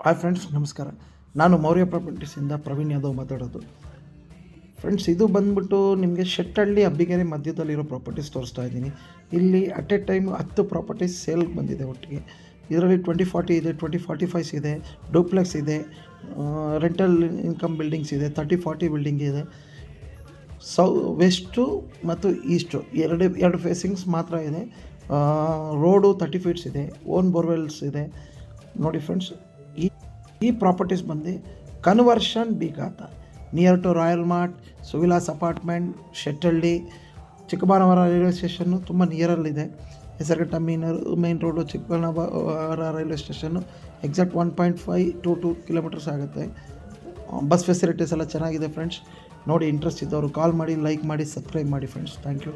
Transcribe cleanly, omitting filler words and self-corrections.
Hi friends, ನಮಸ್ಕಾರ. ನಾನು ಮೌರ್ಯ ಪ್ರಾಪರ್ಟೀಸಿಂದ ಪ್ರವೀಣ್ ಯಾದವ್ ಮಾತಾಡೋದು. ಫ್ರೆಂಡ್ಸ್, ಇದು ಬಂದ್ಬಿಟ್ಟು ನಿಮಗೆ ಶೆಟ್ಟಹಳ್ಳಿ ಅಬ್ಬಿಗೆರೆ ಮಧ್ಯದಲ್ಲಿರೋ ಪ್ರಾಪರ್ಟೀಸ್ ತೋರಿಸ್ತಾ ಇದ್ದೀನಿ. ಇಲ್ಲಿ ಅಟ್ ಎ ಟೈಮ್ 10 ಪ್ರಾಪರ್ಟೀಸ್ ಸೇಲ್ಗೆ ಬಂದಿದೆ ಒಟ್ಟಿಗೆ. ಇದರಲ್ಲಿ 2040 ಇದೆ, 2045 ಇದೆ, ಡೂಪ್ಲೆಕ್ಸ್ ಇದೆ, ರೆಂಟಲ್ ಇನ್ಕಮ್ ಬಿಲ್ಡಿಂಗ್ಸ್ ಇದೆ, 30-40 ಬಿಲ್ಡಿಂಗ್ ಇದೆ. ವೆಸ್ಟು ಮತ್ತು ಈಸ್ಟು ಎರಡು ಫೇಸಿಂಗ್ಸ್ ಮಾತ್ರ ಇದೆ. ರೋಡು 30 ಫೀಟ್ಸ್ ಇದೆ, ಓನ್ ಬೋರ್ವೆಲ್ಸ್ ಇದೆ. ನೋಡಿ ಫ್ರೆಂಡ್ಸ್, ಈ ಪ್ರಾಪರ್ಟೀಸ್ ಬಂದು ಕನ್ವರ್ಷನ್ ಬೇಕಾತ near to royal mart, Suvilas apartment, Shettahalli, Chikkabanavara railway station ತುಂಬ ನಿಯರಲ್ಲಿದೆ. Hesaraghatta main road Chikkabanavara railway station exact 1.5 to 2 kilometers ಆಗುತ್ತೆ. ಬಸ್ ಫೆಸಿಲಿಟೀಸ್ ಎಲ್ಲ ಚೆನ್ನಾಗಿದೆ ಫ್ರೆಂಡ್ಸ್. ನೋಡಿ, ಇಂಟ್ರೆಸ್ಟ್ ಇದ್ದವರು ಕಾಲ್ ಮಾಡಿ, ಲೈಕ್ ಮಾಡಿ, ಸಬ್ಸ್ಕ್ರೈಬ್ ಮಾಡಿ ಫ್ರೆಂಡ್ಸ್. Thank you.